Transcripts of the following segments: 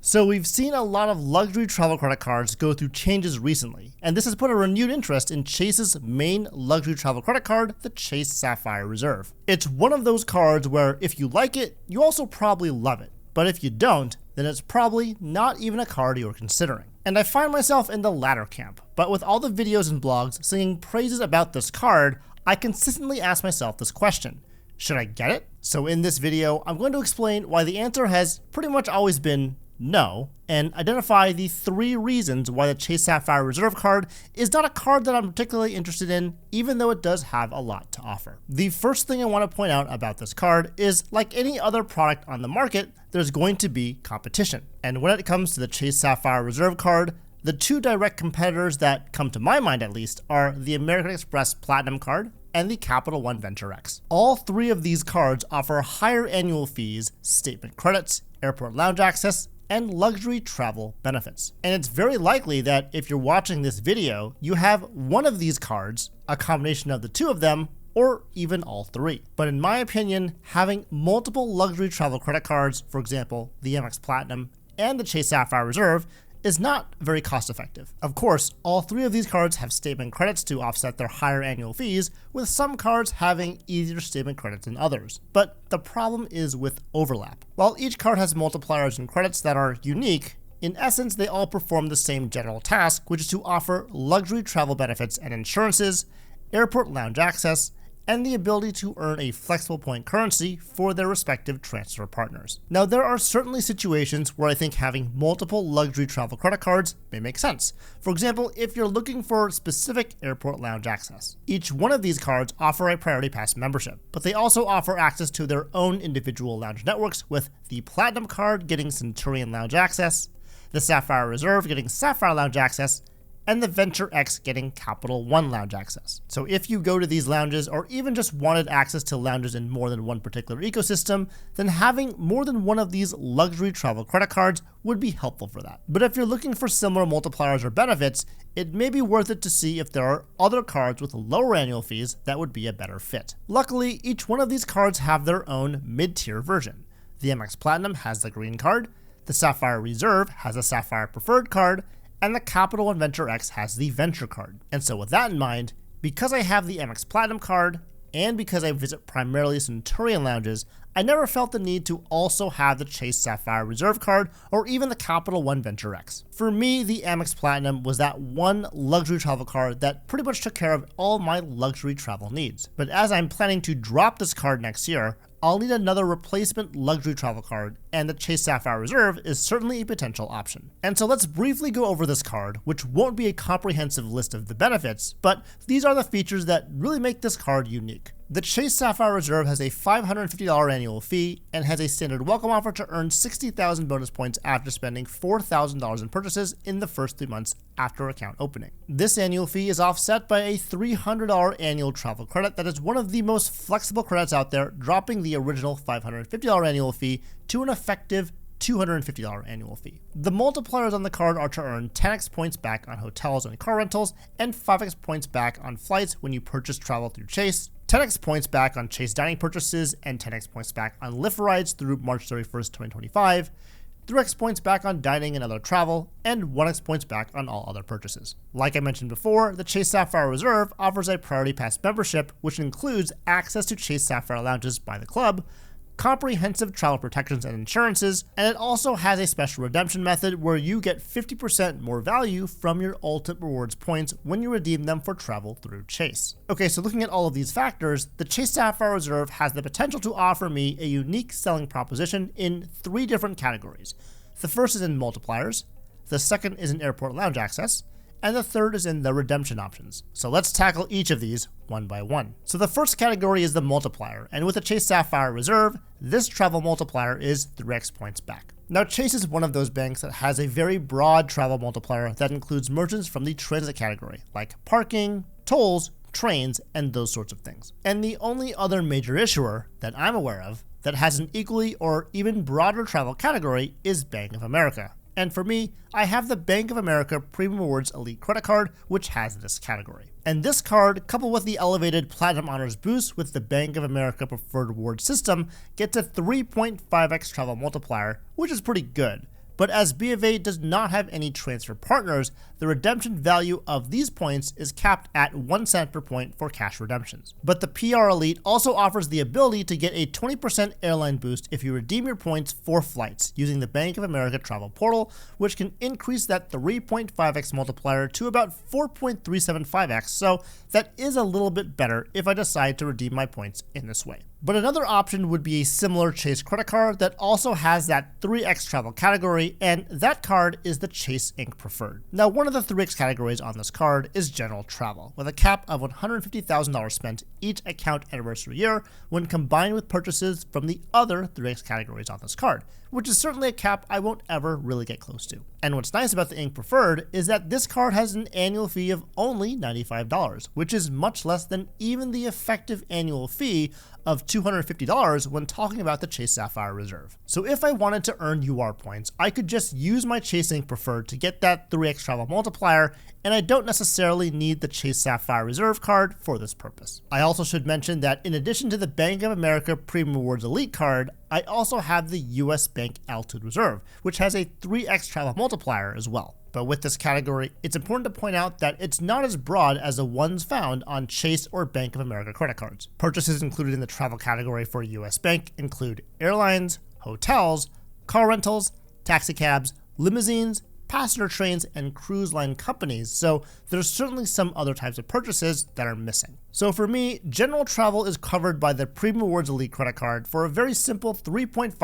So we've seen a lot of luxury travel credit cards go through changes recently, and this has put a renewed interest in Chase's main luxury travel credit card, the Chase Sapphire Reserve. It's one of those cards where if you like it, you also probably love it, but if you don't, then it's probably not even a card you're considering. And I find myself in the latter camp, but with all the videos and blogs singing praises about this card, I consistently ask myself this question: should I get it? So in this video, I'm going to explain why the answer has pretty much always been no, and identify the 3 reasons why the Chase Sapphire Reserve card is not a card that I'm particularly interested in, even though it does have a lot to offer. The first thing I want to point out about this card is, like any other product on the market, there's going to be competition. And when it comes to the Chase Sapphire Reserve card, the 2 direct competitors that come to my mind at least are the American Express Platinum card and the Capital One Venture X. All 3 of these cards offer higher annual fees, statement credits, airport lounge access, and luxury travel benefits. And it's very likely that if you're watching this video, you have one of these cards, a combination of the 2 of them, or even all 3. But in my opinion, having multiple luxury travel credit cards, for example, the Amex Platinum and the Chase Sapphire Reserve, is not very cost effective. Of course, all 3 of these cards have statement credits to offset their higher annual fees, with some cards having easier statement credits than others. But the problem is with overlap. While each card has multipliers and credits that are unique, in essence they all perform the same general task, which is to offer luxury travel benefits and insurances, airport lounge access, and the ability to earn a flexible point currency for their respective transfer partners. Now, there are certainly situations where I think having multiple luxury travel credit cards may make sense. For example, if you're looking for specific airport lounge access. Each one of these cards offer a Priority Pass membership, but they also offer access to their own individual lounge networks, with the Platinum card getting Centurion Lounge access, the Sapphire Reserve getting Sapphire Lounge access, and the Venture X getting Capital One Lounge access. So if you go to these lounges, or even just wanted access to lounges in more than one particular ecosystem, then having more than one of these luxury travel credit cards would be helpful for that. But if you're looking for similar multipliers or benefits, it may be worth it to see if there are other cards with lower annual fees that would be a better fit. Luckily, each one of these cards have their own mid-tier version. The Amex Platinum has the green card, the Sapphire Reserve has a Sapphire Preferred card, and the Capital One Venture X has the Venture card. And so with that in mind, because I have the Amex Platinum card, and because I visit primarily Centurion lounges, I never felt the need to also have the Chase Sapphire Reserve card or even the Capital One Venture X. For me, the Amex Platinum was that one luxury travel card that pretty much took care of all my luxury travel needs. But as I'm planning to drop this card next year, I'll need another replacement luxury travel card, and the Chase Sapphire Reserve is certainly a potential option. And so let's briefly go over this card, which won't be a comprehensive list of the benefits, but these are the features that really make this card unique. The Chase Sapphire Reserve has a $550 annual fee and has a standard welcome offer to earn 60,000 bonus points after spending $4,000 in purchases in the first 3 months after account opening. This annual fee is offset by a $300 annual travel credit that is one of the most flexible credits out there, dropping the original $550 annual fee to an effective $250 annual fee. The multipliers on the card are to earn 10x points back on hotels and car rentals, and 5x points back on flights when you purchase travel through Chase, 10x points back on Chase dining purchases, and 10x points back on Lyft rides through March 31st, 2025, 3x points back on dining and other travel, and 1x points back on all other purchases. Like I mentioned before, the Chase Sapphire Reserve offers a Priority Pass membership, which includes access to Chase Sapphire lounges by the club, comprehensive travel protections and insurances, and it also has a special redemption method where you get 50% more value from your Ultimate Rewards points when you redeem them for travel through Chase. Okay, so looking at all of these factors, the Chase Sapphire Reserve has the potential to offer me a unique selling proposition in 3 different categories. The first is in multipliers, the second is in airport lounge access, and the third is in the redemption options. So let's tackle each of these one by one. So the first category is the multiplier, and with the Chase Sapphire Reserve, this travel multiplier is 3x points back. Now, Chase is one of those banks that has a very broad travel multiplier that includes merchants from the transit category, like parking, tolls, trains, and those sorts of things. And the only other major issuer that I'm aware of that has an equally or even broader travel category is Bank of America. And for me, I have the Bank of America Premium Rewards Elite Credit Card, which has this category. And this card, coupled with the elevated Platinum Honors boost with the Bank of America Preferred Rewards system, gets a 3.5x travel multiplier, which is pretty good. but as B of A does not have any transfer partners, the redemption value of these points is capped at 1 cent per point for cash redemptions. But the PR Elite also offers the ability to get a 20% airline boost if you redeem your points for flights using the Bank of America travel portal, which can increase that 3.5x multiplier to about 4.375x, so that is a little bit better if I decide to redeem my points in this way. But another option would be a similar Chase credit card that also has that 3x travel category, and that card is the Chase Inc. Preferred. Now, one of the 3x categories on this card is general travel, with a cap of $150,000 spent each account anniversary year when combined with purchases from the other 3x categories on this card, which is certainly a cap I won't ever really get close to. And what's nice about the Inc. Preferred is that this card has an annual fee of only $95, which is much less than even the effective annual fee of $250 when talking about the Chase Sapphire Reserve. So if I wanted to earn UR points, I could just use my Chase Inc. Preferred to get that 3x travel multiplier, and I don't necessarily need the Chase Sapphire Reserve card for this purpose. I also should mention that in addition to the Bank of America Premium Rewards Elite card, I also have the US Bank Altitude Reserve, which has a 3x travel multiplier as well. But with this category, it's important to point out that it's not as broad as the ones found on Chase or Bank of America credit cards. Purchases included in the travel category for US Bank include airlines, hotels, car rentals, taxicabs, limousines, passenger trains, and cruise line companies, so there's certainly some other types of purchases that are missing. So for me, general travel is covered by the Premium Rewards Elite credit card for a very simple 3.5%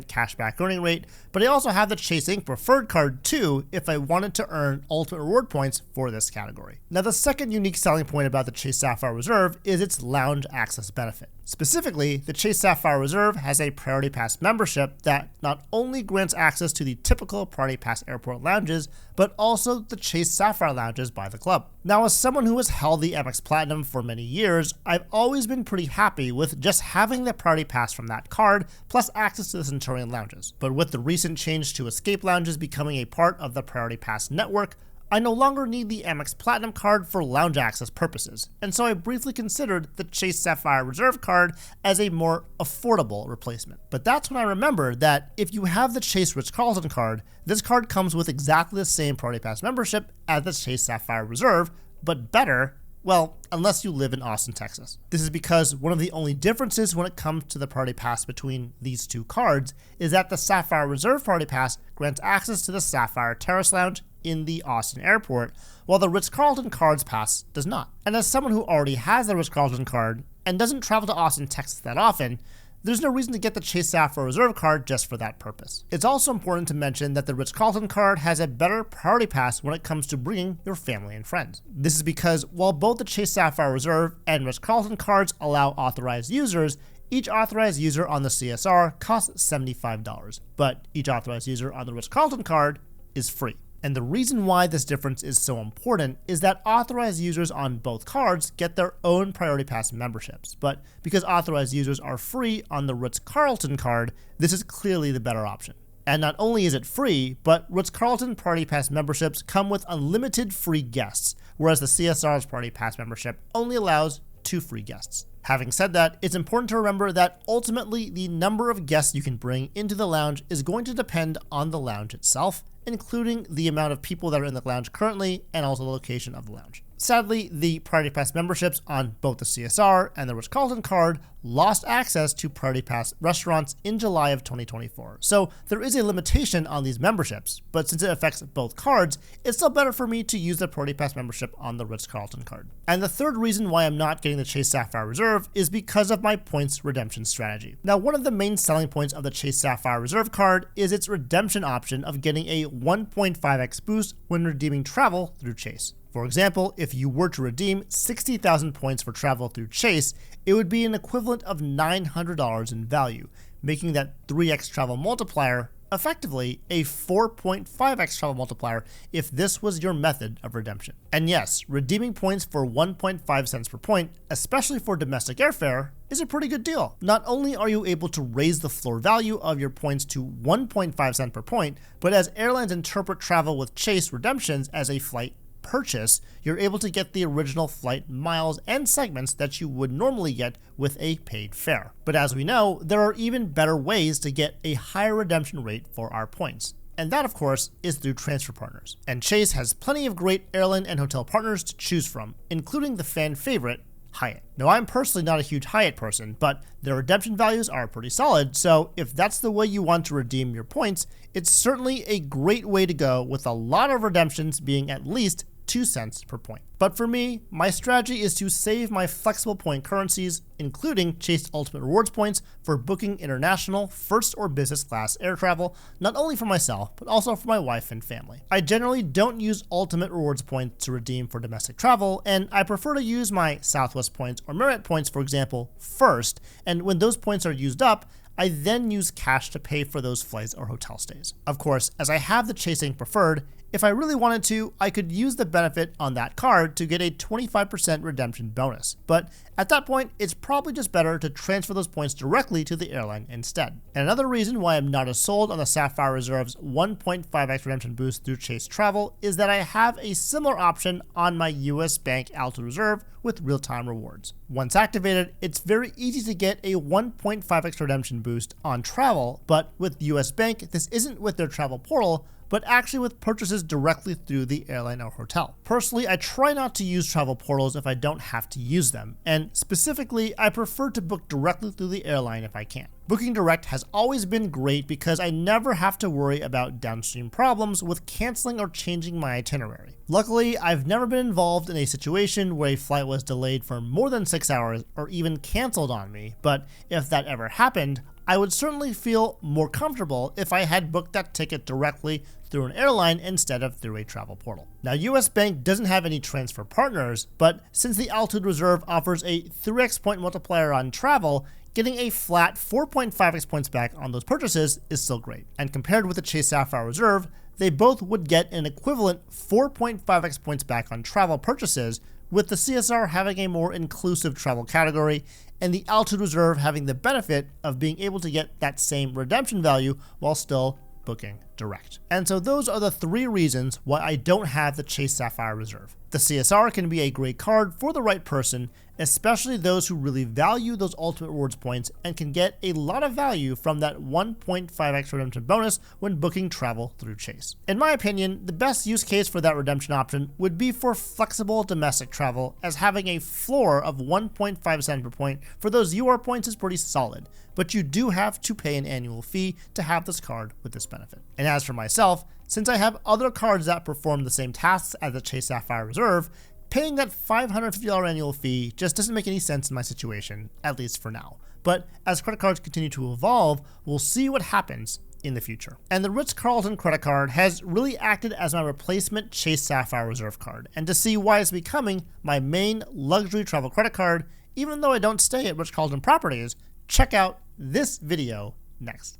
cashback earning rate, but I also have the Chase Inc. Preferred card too if I wanted to earn ultimate reward points for this category. Now, the second unique selling point about the Chase Sapphire Reserve is its lounge access benefit. Specifically, the Chase Sapphire Reserve has a Priority Pass membership that not only grants access to the typical Priority Pass airport lounges, but also the Chase Sapphire lounges by the club. Now, as someone who has held the Amex Platinum for many years, I've always been pretty happy with just having the Priority Pass from that card, plus access to the Centurion lounges. But with the recent change to Escape lounges becoming a part of the Priority Pass network, I no longer need the Amex Platinum card for lounge access purposes, and so I briefly considered the Chase Sapphire Reserve card as a more affordable replacement. But that's when I remembered that if you have the Chase Ritz-Carlton card, this card comes with exactly the same Priority Pass membership as the Chase Sapphire Reserve, but better. Well, unless you live in Austin, Texas. This is because one of the only differences when it comes to the Priority Pass between these two cards is that the Sapphire Reserve Priority Pass grants access to the Sapphire Terrace Lounge in the Austin airport, while the Ritz-Carlton card's pass does not. And as someone who already has the Ritz-Carlton card and doesn't travel to Austin, Texas that often, there's no reason to get the Chase Sapphire Reserve card just for that purpose. It's also important to mention that the Ritz-Carlton card has a better Priority Pass when it comes to bringing your family and friends. This is because while both the Chase Sapphire Reserve and Ritz-Carlton cards allow authorized users, each authorized user on the CSR costs $75, but each authorized user on the Ritz-Carlton card is free. And the reason why this difference is so important is that authorized users on both cards get their own Priority Pass memberships. But because authorized users are free on the Ritz-Carlton card, this is clearly the better option. And not only is it free, but Ritz-Carlton Priority Pass memberships come with unlimited free guests, whereas the CSR's Priority Pass membership only allows 2 free guests. Having said that, it's important to remember that ultimately the number of guests you can bring into the lounge is going to depend on the lounge itself, including the amount of people that are in the lounge currently and also the location of the lounge. Sadly, the Priority Pass memberships on both the CSR and the Ritz-Carlton card lost access to Priority Pass restaurants in July of 2024. So there is a limitation on these memberships, but since it affects both cards, it's still better for me to use the Priority Pass membership on the Ritz-Carlton card. And the third reason why I'm not getting the Chase Sapphire Reserve is because of my points redemption strategy. Now, one of the main selling points of the Chase Sapphire Reserve card is its redemption option of getting a 1.5x boost when redeeming travel through Chase. For example, if you were to redeem 60,000 points for travel through Chase, it would be an equivalent of $900 in value, making that 3x travel multiplier effectively a 4.5x travel multiplier if this was your method of redemption. And yes, redeeming points for 1.5 cents per point, especially for domestic airfare, is a pretty good deal. Not only are you able to raise the floor value of your points to 1.5 cents per point, but as airlines interpret travel with Chase redemptions as a flight purchase, you're able to get the original flight miles and segments that you would normally get with a paid fare. But as we know, there are even better ways to get a higher redemption rate for our points. and that of course is through transfer partners. And Chase has plenty of great airline and hotel partners to choose from, including the fan favorite, Hyatt. Now, I'm personally not a huge Hyatt person, but their redemption values are pretty solid, so if that's the way you want to redeem your points, it's certainly a great way to go, with a lot of redemptions being at least 2 cents per point. But for me, my strategy is to save my flexible point currencies, including Chase Ultimate Rewards points, for booking international, first or business class air travel, not only for myself, but also for my wife and family. I generally don't use Ultimate Rewards points to redeem for domestic travel, and I prefer to use my Southwest points or Marriott points, for example, first, and when those points are used up, I then use cash to pay for those flights or hotel stays. Of course, as I have the Chase Ink Preferred, if I really wanted to, I could use the benefit on that card to get a 25% redemption bonus. But at that point, it's probably just better to transfer those points directly to the airline instead. And another reason why I'm not as sold on the Sapphire Reserve's 1.5x redemption boost through Chase Travel is that I have a similar option on my US Bank Altitude Reserve with real-time rewards. Once activated, it's very easy to get a 1.5x redemption boost on travel, but with US Bank, this isn't with their travel portal, but actually with purchases directly through the airline or hotel. Personally, I try not to use travel portals if I don't have to use them, and specifically, I prefer to book directly through the airline if I can. Booking direct has always been great because I never have to worry about downstream problems with canceling or changing my itinerary. Luckily, I've never been involved in a situation where a flight was delayed for more than 6 hours or even canceled on me, but if that ever happened, I would certainly feel more comfortable if I had booked that ticket directly through an airline instead of through a travel portal. Now, US Bank doesn't have any transfer partners, but since the Altitude Reserve offers a 3x point multiplier on travel, getting a flat 4.5x points back on those purchases is still great. And compared with the Chase Sapphire Reserve, they both would get an equivalent 4.5x points back on travel purchases, with the CSR having a more inclusive travel category, and the Altitude Reserve having the benefit of being able to get that same redemption value while still booking direct. And so those are the 3 reasons why I don't have the Chase Sapphire Reserve. The CSR can be a great card for the right person, especially those who really value those Ultimate Rewards points and can get a lot of value from that 1.5x redemption bonus when booking travel through Chase. In my opinion, the best use case for that redemption option would be for flexible domestic travel, as having a floor of 1.5 cents per point for those UR points is pretty solid, but you do have to pay an annual fee to have this card with this benefit. And as for myself, since I have other cards that perform the same tasks as the Chase Sapphire Reserve, paying that $550 annual fee just doesn't make any sense in my situation, at least for now. But as credit cards continue to evolve, we'll see what happens in the future. And the Ritz-Carlton credit card has really acted as my replacement Chase Sapphire Reserve card. And to see why it's becoming my main luxury travel credit card, even though I don't stay at Ritz-Carlton properties, check out this video next.